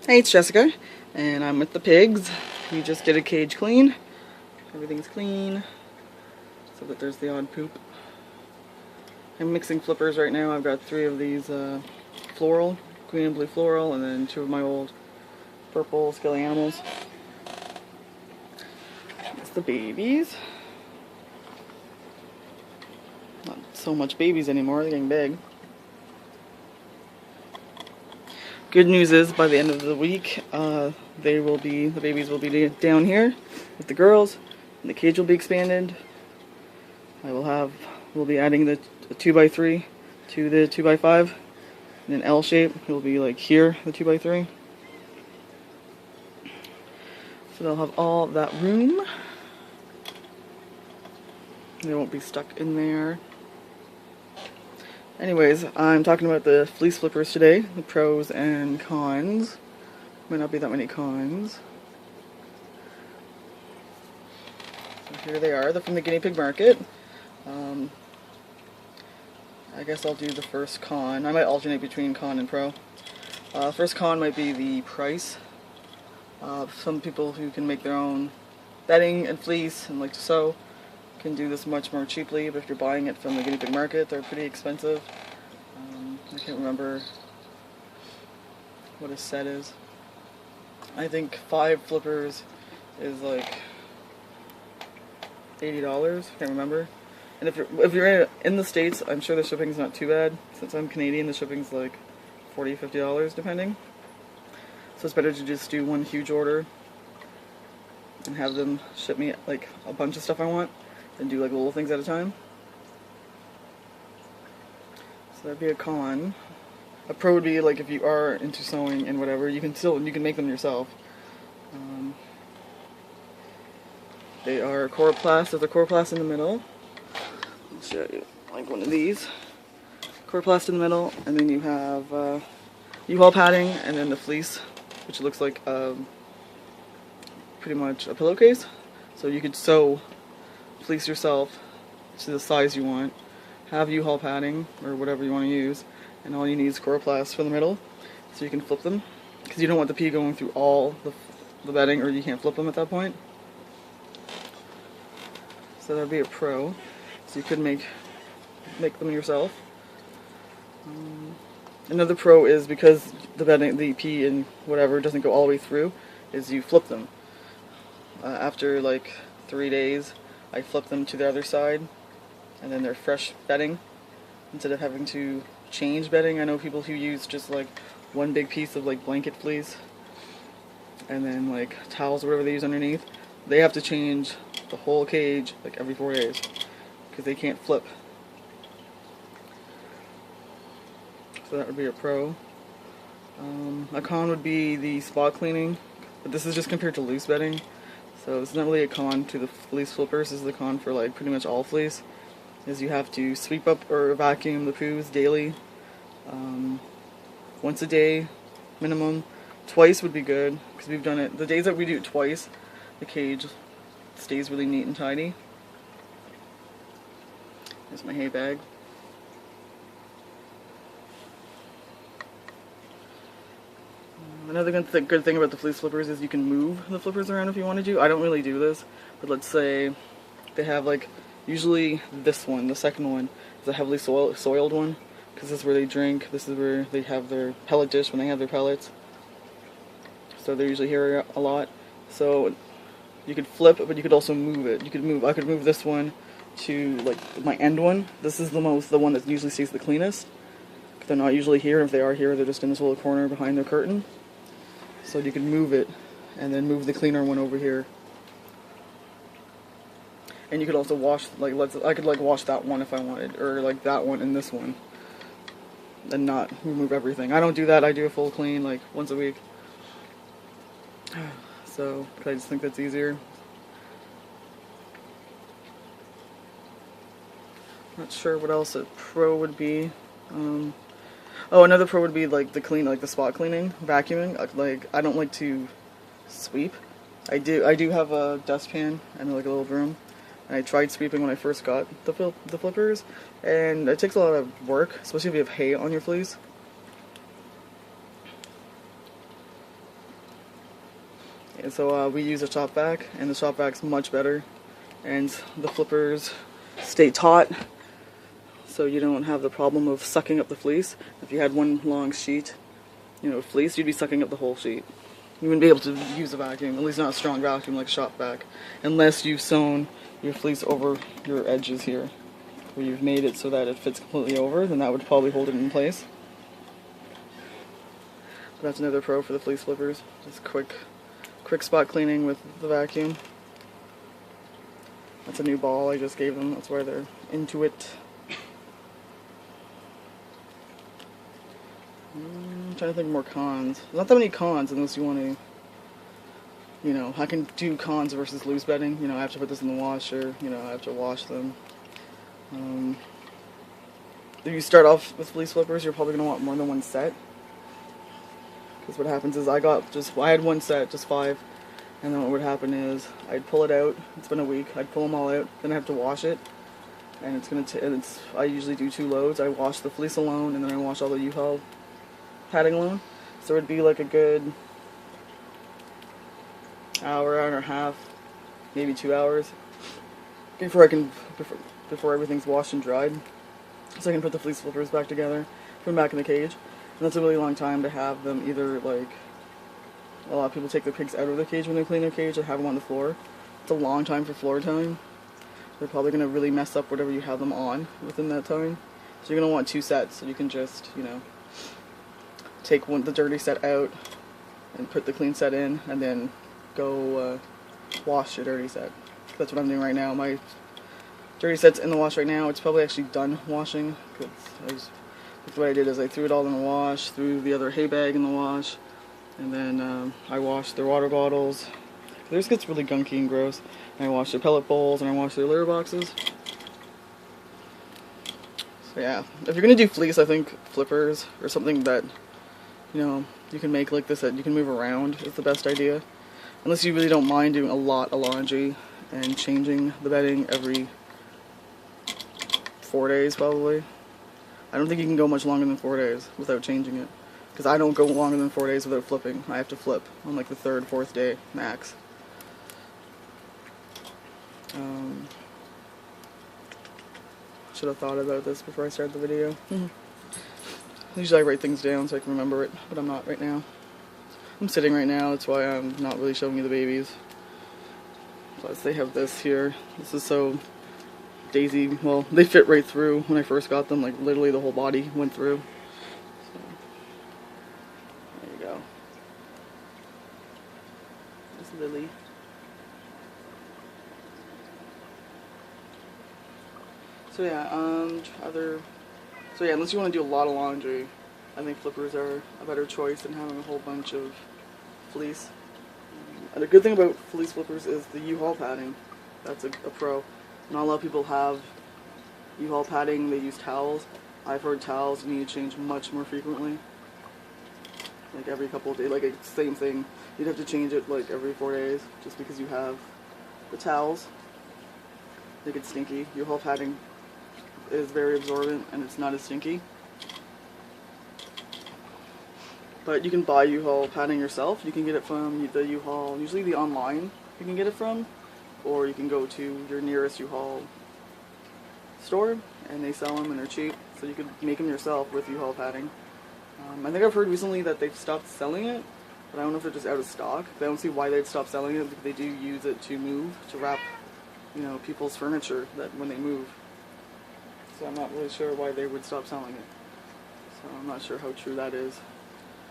Hey, it's Jessica, and I'm with the pigs. We just did a cage clean. Everything's clean, so that there's the odd poop. I'm mixing flippers right now. I've got 3 of these floral, green and blue floral, and then 2 of my old purple skelly animals. That's the babies. Not so much babies anymore, they're getting big. Good news is, by the end of the week, the babies will be down here with the girls, and the cage will be expanded. We'll be adding the 2x3 to the 2x5 in an L shape. It will be like here, the 2x3. So they'll have all that room. They won't be stuck in there. Anyways, I'm talking about the fleece flippers today, the pros and cons. Might not be that many cons. So here they are. They're from the Guinea Pig Market. I guess I'll do the first con. I might alternate between con and pro. First con might be the price. Some people who can make their own bedding and fleece and like to sew can do this much more cheaply, but if you're buying it from the Guinea Pig Market, they're pretty expensive. I can't remember what a set is. I think 5 flippers is like $80. Can't remember. And if you're in the States, I'm sure the shipping's not too bad. Since I'm Canadian, the shipping's like $40, $50 depending. So it's better to just do one huge order and have them ship me like a bunch of stuff I want than do like little things at a time. So that'd be a con. A pro would be like if you are into sewing and whatever, you can make them yourself. They are coroplast. There's a coroplast in the middle. I'll show you like one of these. Coroplast in the middle, and then you have U-haul padding, and then the fleece, which looks like pretty much a pillowcase. So you could sew fleece yourself to the size you want. Have U-haul padding or whatever you want to use, and all you need is coroplast for the middle, so you can flip them, because you don't want the pea going through all the bedding, or you can't flip them at that point. So that'd be a pro. So you could make them yourself. Another pro is because the pea and whatever doesn't go all the way through, is you flip them. After like 3 days, I flip them to the other side, and then they're fresh bedding instead of having to change bedding. I know people who use just like one big piece of like blanket fleece and then like towels or whatever they use underneath. They have to change the whole cage like every 4 days because they can't flip. So that would be a pro. A con would be the spot cleaning, but this is just compared to loose bedding. So it's not really a con to the fleece flippers. This is the con for like pretty much all fleece. Is you have to sweep up or vacuum the poos daily. Once a day minimum. Twice would be good because we've done it. The days that we do it twice, the cage stays really neat and tidy. There's my hay bag. Another good thing about the fleece flippers is you can move the flippers around if you want to do. I don't really do this, but let's say they have like, usually this one, the second one, is a heavily soiled one, because this is where they drink, this is where they have their pellet dish when they have their pellets. So they're usually here a lot. So you could flip, but you could also move it. I could move this one to like my end one. This is the one that usually stays the cleanest. They're not usually here. If they are here, they're just in this little corner behind their curtain. So you can move it, and then move the cleaner one over here. And you could also wash, like, I could like wash that one if I wanted, or like that one and this one, and not remove everything. I don't do that. I do a full clean like once a week. So I just think that's easier. Not sure what else a pro would be. Oh, another pro would be like the spot cleaning, vacuuming. Like I don't like to sweep. I do have a dustpan and like a little broom. And I tried sweeping when I first got the flippers, and it takes a lot of work, especially if you have hay on your fleece. And so we use a shop vac, and the shop vac's much better, and the flippers stay taut, so you don't have the problem of sucking up the fleece. If you had one long sheet, you know, fleece, you'd be sucking up the whole sheet. You wouldn't be able to use a vacuum, at least not a strong vacuum like a shop vac, unless you've sewn your fleece over your edges here, where you've made it so that it fits completely over, then that would probably hold it in place. But that's another pro for the fleece flippers, just quick spot cleaning with the vacuum. That's a new ball I just gave them, that's why they're into it. I'm trying to think of more cons. Not that many cons unless you want to, you know, I can do cons versus loose bedding. You know, I have to put this in the washer, you know, I have to wash them. If you start off with fleece flippers, you're probably going to want more than one set. Because what happens is I had one set, just 5, and then what would happen is I'd pull it out. It's been a week. I'd pull them all out, then I have to wash it, and I usually do 2 loads. I wash the fleece alone, and then I wash all the U-Haul padding alone. So it'd be like a good hour and a half, maybe 2 hours before everything's washed and dried, so I can put the fleece flippers back together, put them back in the cage. And that's a really long time to have them either, like, a lot of people take their pigs out of the cage when they clean their cage or have them on the floor. It's a long time for floor time. They're probably going to really mess up whatever you have them on within that time. So you're going to want 2 sets, so you can just, you know, take the dirty set out and put the clean set in, and then go wash your dirty set. That's what I'm doing right now. My dirty set's in the wash right now. It's probably actually done washing, because what I did is I threw it all in the wash, threw the other hay bag in the wash, and then I washed their water bottles. Theirs gets really gunky and gross. And I washed their pellet bowls, and I washed their litter boxes. So yeah, if you're going to do fleece, I think flippers or something that, you know, you can make like this that you can move around is the best idea. Unless you really don't mind doing a lot of laundry and changing the bedding every 4 days probably. I don't think you can go much longer than 4 days without changing it. Because I don't go longer than 4 days without flipping. I have to flip on like the 3rd, 4th day max. Should have thought about this before I started the video. Usually I write things down so I can remember it, but I'm not right now. I'm sitting right now, that's why I'm not really showing you the babies. Plus they have this here. This is so daisy. Well, they fit right through when I first got them, like literally the whole body went through. So, there you go. There's Lily. So yeah, unless you want to do a lot of laundry, I think flippers are a better choice than having a whole bunch of fleece. And the good thing about fleece flippers is the U-Haul padding. That's a pro. Not a lot of people have U-Haul padding, they use towels. I've heard towels you need to change much more frequently. Like every couple of days, like same thing. You'd have to change it like every 4 days just because you have the towels. They get stinky. U-Haul padding is very absorbent and it's not as stinky. But you can buy U-Haul padding yourself. You can get it from the U-Haul, usually the online you can get it from, or you can go to your nearest U-Haul store and they sell them and they're cheap. So you could make them yourself with U-Haul padding. I think I've heard recently that they've stopped selling it, but I don't know if they're just out of stock. I don't see why they'd stop selling it, because they do use it to move, to wrap, you know, people's furniture that when they move. So I'm not really sure why they would stop selling it. So I'm not sure how true that is.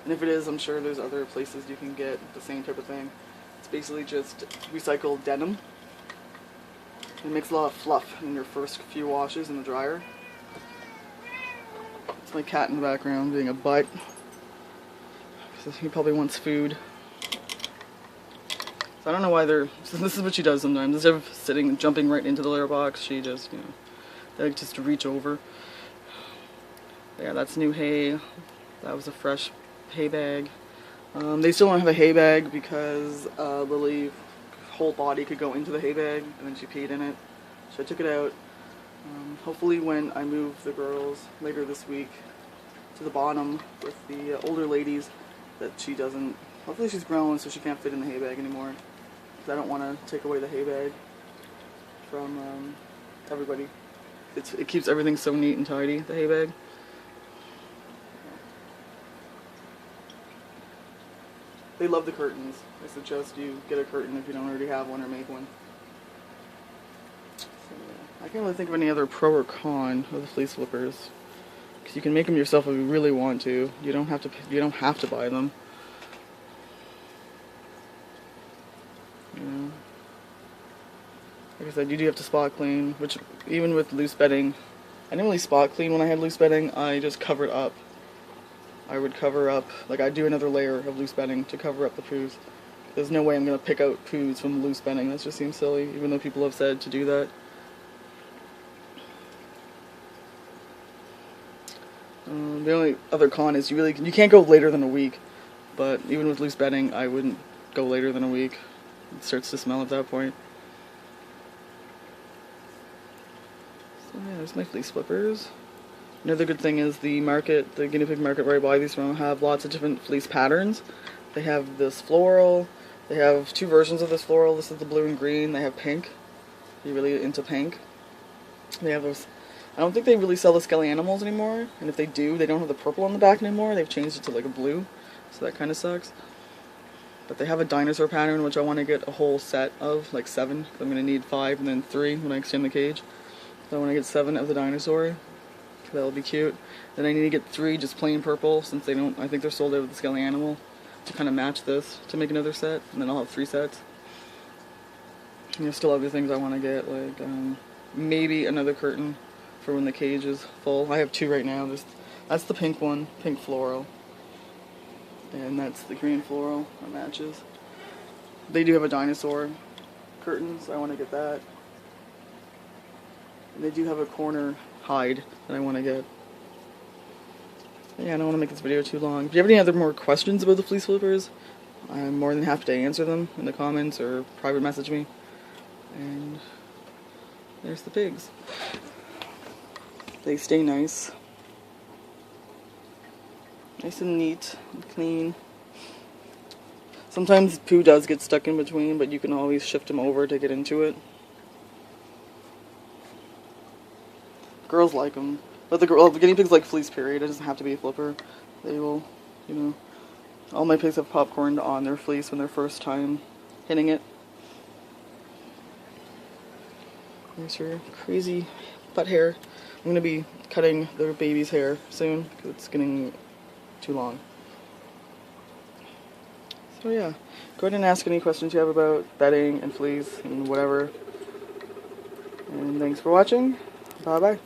And if it is, I'm sure there's other places you can get the same type of thing. It's basically just recycled denim. It makes a lot of fluff in your first few washes in the dryer. It's my cat in the background being a butt. So he probably wants food. So I don't know why they're... So this is what she does sometimes. Instead of sitting and jumping right into the litter box, she just, you know, they like just to reach over. Yeah, that's new hay. That was a fresh hay bag. They still don't have a hay bag because Lily's whole body could go into the hay bag and then she peed in it. So I took it out. Hopefully when I move the girls later this week to the bottom with the older ladies, that she doesn't, hopefully she's grown so she can't fit in the hay bag anymore. I don't want to take away the hay bag from everybody. It keeps everything so neat and tidy, the hay bag. They love the curtains. I suggest you get a curtain if you don't already have one, or make one. So, I can't really think of any other pro or con of the fleece flippers, because you can make them yourself if you really want to. You don't have to buy them. Like I said, you do have to spot clean, which even with loose bedding, I didn't really spot clean when I had loose bedding. I just covered up. I would cover up, like I'd do another layer of loose bedding to cover up the poos. There's no way I'm going to pick out poos from the loose bedding. That just seems silly, even though people have said to do that. The only other con is you can't go later than a week. But even with loose bedding, I wouldn't go later than a week. It starts to smell at that point. So yeah, there's my fleece flippers. Another good thing is the Guinea Pig Market where I buy these from have lots of different fleece patterns. They have this floral. They have two versions of this floral. This is the blue and green. They have pink. If you're really into pink. They have those. I don't think they really sell the skelly animals anymore. And if they do, they don't have the purple on the back anymore. They've changed it to like a blue. So that kind of sucks. But they have a dinosaur pattern, which I want to get a whole set of, like 7. I'm going to need 5 and then 3 when I extend the cage. So I want to get 7 of the dinosaur. That'll be cute. Then I need to get 3 just plain purple, since they don't, I think they're sold out with the skelly animal, to kind of match this, to make another set. And then I'll have 3 sets. And there's still other things I want to get, like maybe another curtain for when the cage is full. I have 2 right now. That's the pink one, pink floral. And that's the green floral that matches. They do have a dinosaur curtain, so I want to get that. And they do have a corner hide that I want to get. Yeah, I don't want to make this video too long. If you have any other more questions about the fleece flippers, I'm more than happy to answer them in the comments or private message me. And there's the pigs. They stay nice. Nice and neat and clean. Sometimes poo does get stuck in between, but you can always shift them over to get into it. Girls like them. But the guinea pigs like fleece, period. It doesn't have to be a flipper. They will, you know. All my pigs have popcorned on their fleece when they're first time hitting it. There's her crazy butt hair. I'm going to be cutting their baby's hair soon because it's getting too long. So yeah, go ahead and ask any questions you have about bedding and fleece and whatever. And thanks for watching. Bye bye.